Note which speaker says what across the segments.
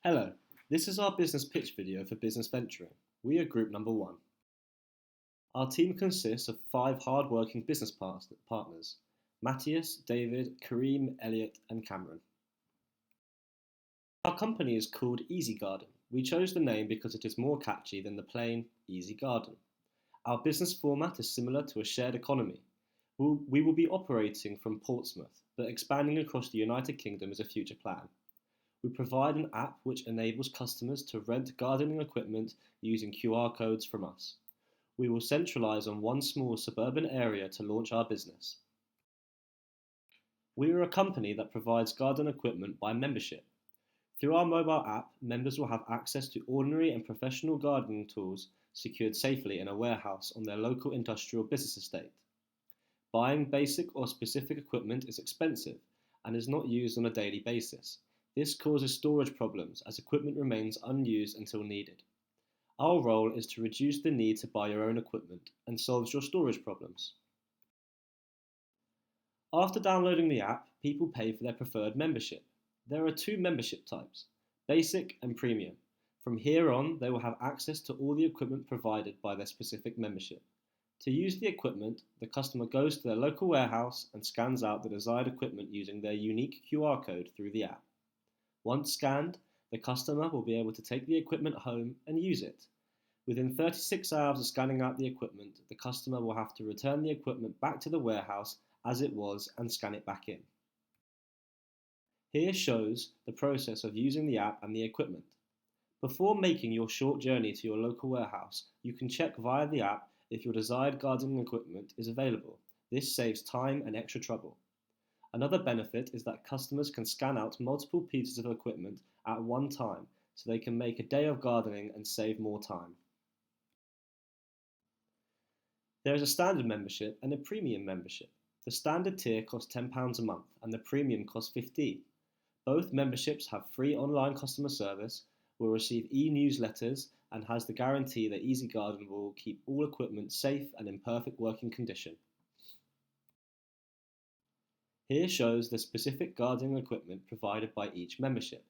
Speaker 1: Hello, this is our business pitch video for business venturing. We are group number 1. Our team consists of 5 hard-working business partners, Matthias, David, Kareem, Elliot and Cameron. Our company is called EzGarden. We chose the name because it is more catchy than the plain EzGarden. Our business format is similar to a shared economy. We will be operating from Portsmouth, but expanding across the United Kingdom is a future plan. We provide an app which enables customers to rent gardening equipment using QR codes from us. We will centralise on one small suburban area to launch our business. We are a company that provides garden equipment by membership. Through our mobile app, members will have access to ordinary and professional gardening tools secured safely in a warehouse on their local industrial business estate. Buying basic or specific equipment is expensive and is not used on a daily basis. This causes storage problems as equipment remains unused until needed. Our role is to reduce the need to buy your own equipment and solves your storage problems. After downloading the app, people pay for their preferred membership. There are 2 membership types, basic and premium. From here on, they will have access to all the equipment provided by their specific membership. To use the equipment, the customer goes to their local warehouse and scans out the desired equipment using their unique QR code through the app. Once scanned, the customer will be able to take the equipment home and use it. Within 36 hours of scanning out the equipment, the customer will have to return the equipment back to the warehouse as it was and scan it back in. Here shows the process of using the app and the equipment. Before making your short journey to your local warehouse, you can check via the app if your desired gardening equipment is available. This saves time and extra trouble. Another benefit is that customers can scan out multiple pieces of equipment at one time, so they can make a day of gardening and save more time. There is a standard membership and a premium membership. The standard tier costs £10 a month and the premium costs £15. Both memberships have free online customer service, will receive e-newsletters and has the guarantee that EzGarden will keep all equipment safe and in perfect working condition. Here shows the specific gardening equipment provided by each membership.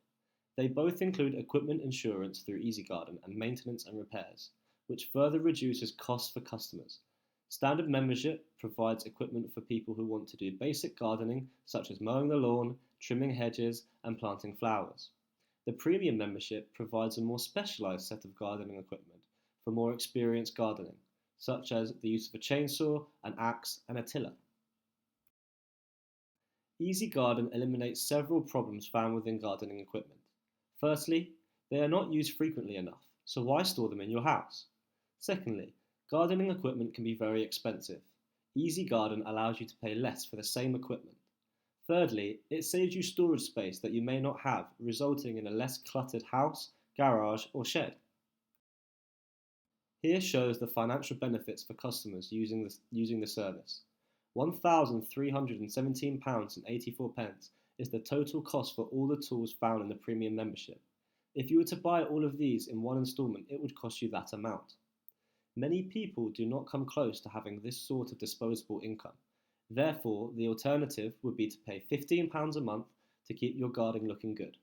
Speaker 1: They both include equipment insurance through EzGarden and maintenance and repairs, which further reduces costs for customers. Standard membership provides equipment for people who want to do basic gardening, such as mowing the lawn, trimming hedges, and planting flowers. The premium membership provides a more specialised set of gardening equipment for more experienced gardening, such as the use of a chainsaw, an axe, and a tiller. EzGarden eliminates several problems found within gardening equipment. Firstly, they are not used frequently enough, so why store them in your house? Secondly, gardening equipment can be very expensive. EzGarden allows you to pay less for the same equipment. Thirdly, it saves you storage space that you may not have, resulting in a less cluttered house, garage, or shed. Here shows the financial benefits for customers using the service. £1,317.84 is the total cost for all the tools found in the premium membership. If you were to buy all of these in one instalment, it would cost you that amount. Many people do not come close to having this sort of disposable income. Therefore, the alternative would be to pay £15 a month to keep your garden looking good.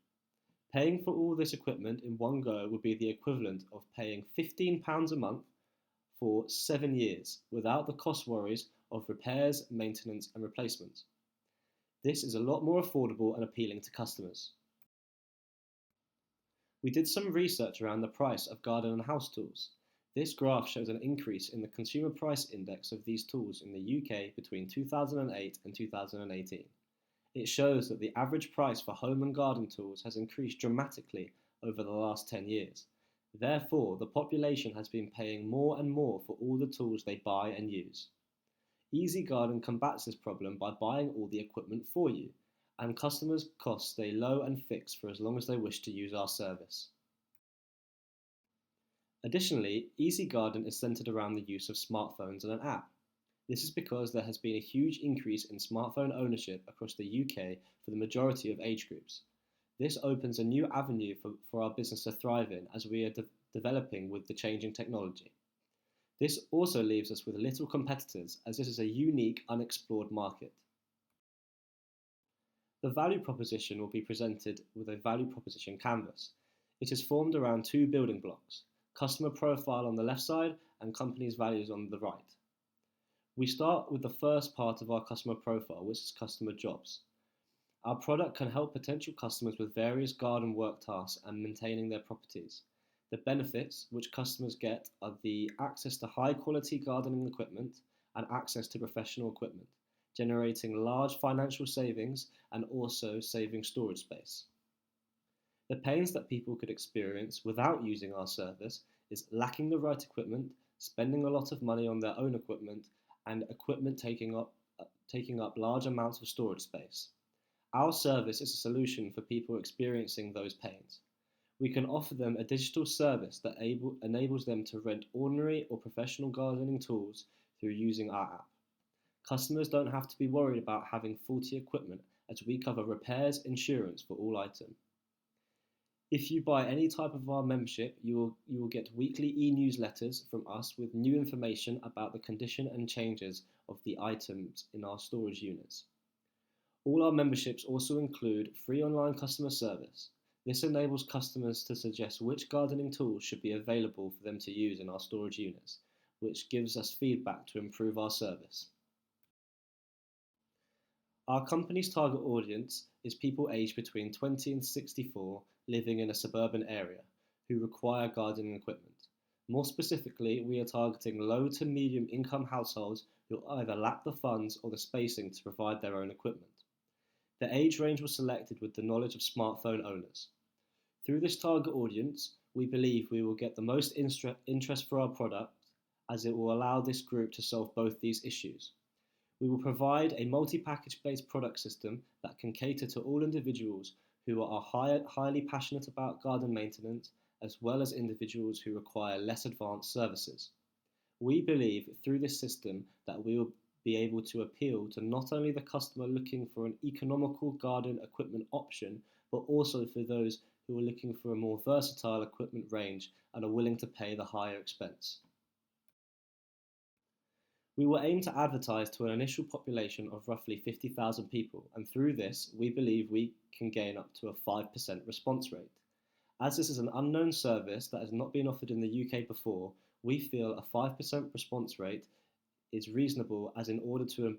Speaker 1: Paying for all this equipment in one go would be the equivalent of paying £15 a month for 7 years without the cost worries of repairs, maintenance and replacements. This is a lot more affordable and appealing to customers. We did some research around the price of garden and house tools. This graph shows an increase in the consumer price index of these tools in the UK between 2008 and 2018. It shows that the average price for home and garden tools has increased dramatically over the last 10 years. Therefore, the population has been paying more and more for all the tools they buy and use. EzGarden combats this problem by buying all the equipment for you, and customers' costs stay low and fixed for as long as they wish to use our service. Additionally, EzGarden is centered around the use of smartphones and an app. This is because there has been a huge increase in smartphone ownership across the UK for the majority of age groups. This opens a new avenue for our business to thrive in as we are developing with the changing technology. This also leaves us with little competitors as this is a unique, unexplored market. The value proposition will be presented with a value proposition canvas. It is formed around two building blocks: customer profile on the left side and company's values on the right. We start with the first part of our customer profile, which is customer jobs. Our product can help potential customers with various garden work tasks and maintaining their properties. The benefits which customers get are the access to high quality gardening equipment and access to professional equipment, generating large financial savings and also saving storage space. The pains that people could experience without using our service is lacking the right equipment, spending a lot of money on their own equipment, and equipment taking up large amounts of storage space. Our service is a solution for people experiencing those pains. We can offer them a digital service that enables them to rent ordinary or professional gardening tools through using our app. Customers don't have to be worried about having faulty equipment as we cover repairs insurance for all items. If you buy any type of our membership, you will get weekly e-newsletters from us with new information about the condition and changes of the items in our storage units. All our memberships also include free online customer service. This enables customers to suggest which gardening tools should be available for them to use in our storage units, which gives us feedback to improve our service. Our company's target audience is people aged between 20 and 64 living in a suburban area who require gardening equipment. More specifically, we are targeting low to medium income households who either lack the funds or the spacing to provide their own equipment. The age range was selected with the knowledge of smartphone owners. Through this target audience, we believe we will get the most interest for our product, as it will allow this group to solve both these issues. We will provide a multi-package based product system that can cater to all individuals who are highly passionate about garden maintenance, as well as individuals who require less advanced services. We believe through this system that we will be able to appeal to not only the customer looking for an economical garden equipment option, but also for those who are looking for a more versatile equipment range and are willing to pay the higher expense. We will aim to advertise to an initial population of roughly 50,000 people, and through this, we believe we can gain up to a 5% response rate. As this is an unknown service that has not been offered in the UK before, we feel a 5% response rate is reasonable, as in order to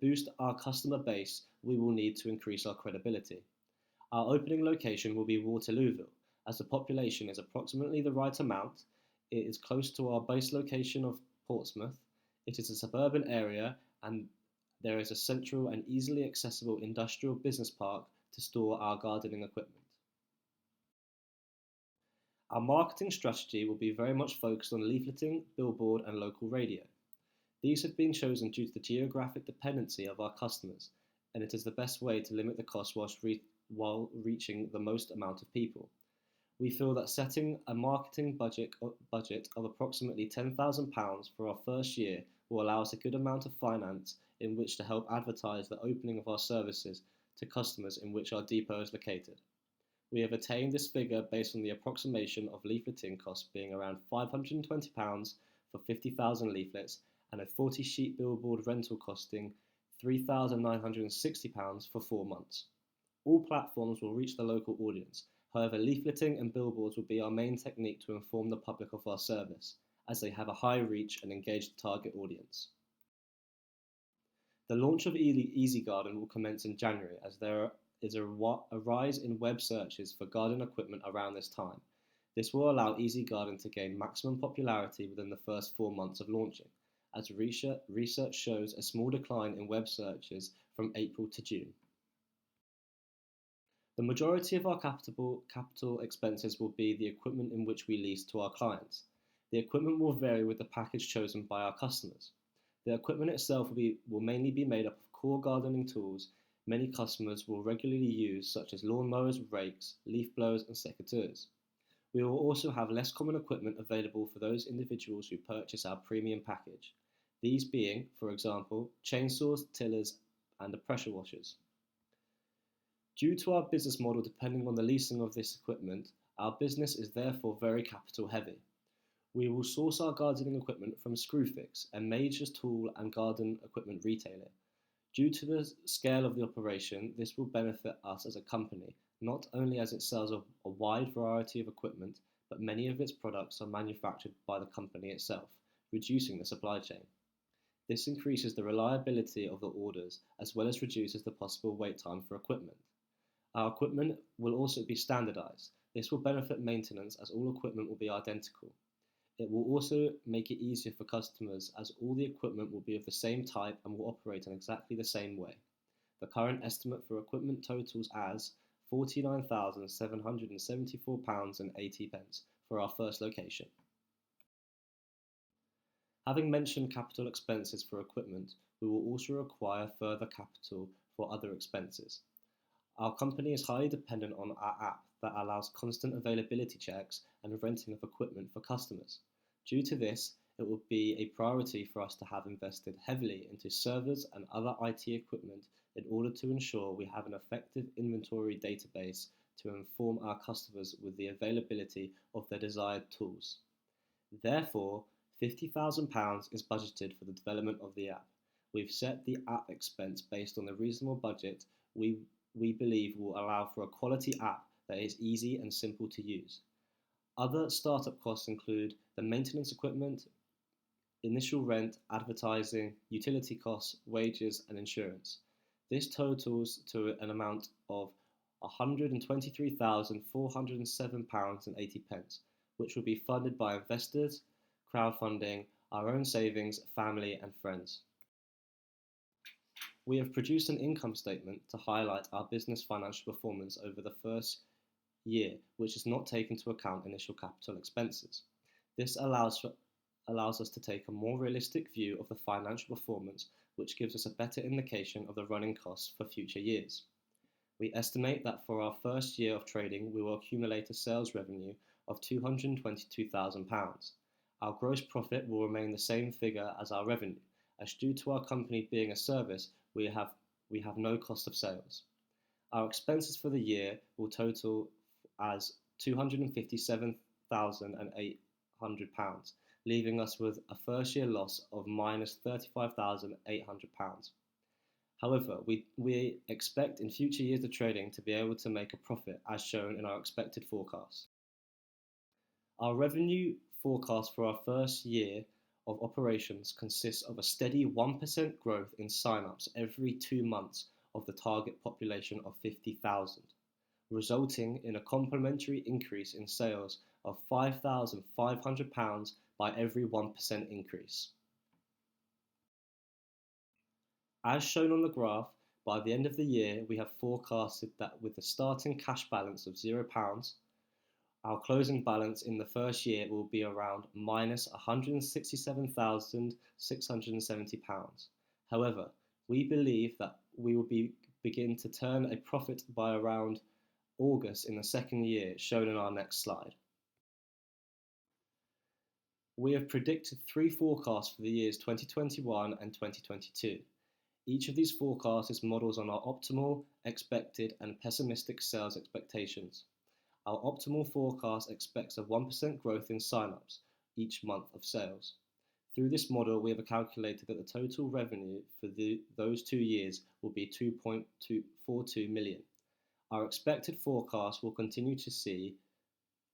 Speaker 1: boost our customer base, we will need to increase our credibility. Our opening location will be Waterlooville, as the population is approximately the right amount. It is close to our base location of Portsmouth. It is a suburban area, and there is a central and easily accessible industrial business park to store our gardening equipment. Our marketing strategy will be very much focused on leafleting, billboard, and local radio. These have been chosen due to the geographic dependency of our customers, and it is the best way to limit the cost while reaching the most amount of people. We feel that setting a marketing budget of approximately £10,000 for our first year will allow us a good amount of finance in which to help advertise the opening of our services to customers in which our depot is located. We have attained this figure based on the approximation of leafleting costs being around £520 for 50,000 leaflets and a 40-sheet billboard rental costing £3,960 for 4 months. All platforms will reach the local audience. However, leafleting and billboards will be our main technique to inform the public of our service, as they have a high reach and engaged target audience. The launch of EzGarden will commence in January, as there is a rise in web searches for garden equipment around this time. This will allow EzGarden to gain maximum popularity within the first 4 months of launching, as research shows a small decline in web searches from April to June. The majority of our capital expenses will be the equipment in which we lease to our clients. The equipment will vary with the package chosen by our customers. The equipment itself will mainly be made up of core gardening tools many customers will regularly use, such as lawnmowers, rakes, leaf blowers, and secateurs. We will also have less common equipment available for those individuals who purchase our premium package, these being, for example, chainsaws, tillers, and the pressure washers. Due to our business model depending on the leasing of this equipment, our business is therefore very capital heavy. We will source our gardening equipment from Screwfix, a major tool and garden equipment retailer. Due to the scale of the operation, this will benefit us as a company, not only as it sells a wide variety of equipment, but many of its products are manufactured by the company itself, reducing the supply chain. This increases the reliability of the orders as well as reduces the possible wait time for equipment. Our equipment will also be standardized. This will benefit maintenance as all equipment will be identical. It will also make it easier for customers as all the equipment will be of the same type and will operate in exactly the same way. The current estimate for equipment totals as £49,774.80 for our first location. Having mentioned capital expenses for equipment, we will also require further capital for other expenses. Our company is highly dependent on our app that allows constant availability checks and renting of equipment for customers. Due to this, it will be a priority for us to have invested heavily into servers and other IT equipment in order to ensure we have an effective inventory database to inform our customers with the availability of their desired tools. Therefore, £50,000 is budgeted for the development of the app. We've set the app expense based on the reasonable budget we believe will allow for a quality app that is easy and simple to use. Other startup costs include the maintenance equipment, initial rent, advertising, utility costs, wages, and insurance. This totals to an amount of £123,407.80, which will be funded by investors, crowdfunding, our own savings, family, and friends. We have produced an income statement to highlight our business financial performance over the first year, which does not take into account initial capital expenses. This allows us to take a more realistic view of the financial performance, which gives us a better indication of the running costs for future years. We estimate that for our first year of trading, we will accumulate a sales revenue of £222,000. Our gross profit will remain the same figure as our revenue, as due to our company being a service, we have no cost of sales. Our expenses for the year will total as £257,800, leaving us with a first year loss of minus £35,800. However, we expect in future years of trading to be able to make a profit as shown in our expected forecast. Our revenue forecast for our first year of operations consists of a steady 1% growth in sign-ups every 2 months of the target population of 50,000, resulting in a complementary increase in sales of £5,500 by every 1% increase. As shown on the graph, by the end of the year, we have forecasted that with a starting cash balance of £0, our closing balance in the first year will be around minus £167,670. However, we believe that we will begin to turn a profit by around August in the second year, shown in our next slide. We have predicted 3 forecasts for the years 2021 and 2022. Each of these forecasts is models on our optimal, expected, and pessimistic sales expectations. Our optimal forecast expects a 1% growth in sign-ups each month of sales. Through this model, we have calculated that the total revenue for those 2 years will be £2.42 million. Our expected forecast will continue to see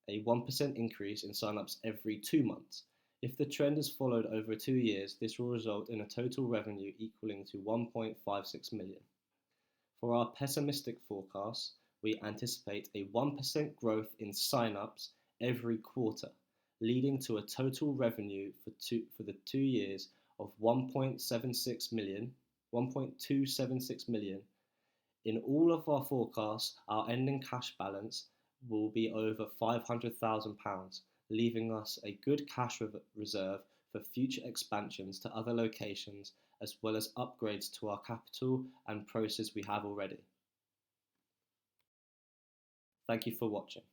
Speaker 1: a 1% increase in sign-ups every 2 months. If the trend is followed over 2 years, this will result in a total revenue equaling to £1.56 million. For our pessimistic forecast, we anticipate a 1% growth in sign-ups every quarter, leading to a total revenue for the 2 years of £1.276 million. In all of our forecasts, our ending cash balance will be over £500,000, leaving us a good cash reserve for future expansions to other locations, as well as upgrades to our capital and process we have already. Thank you for watching.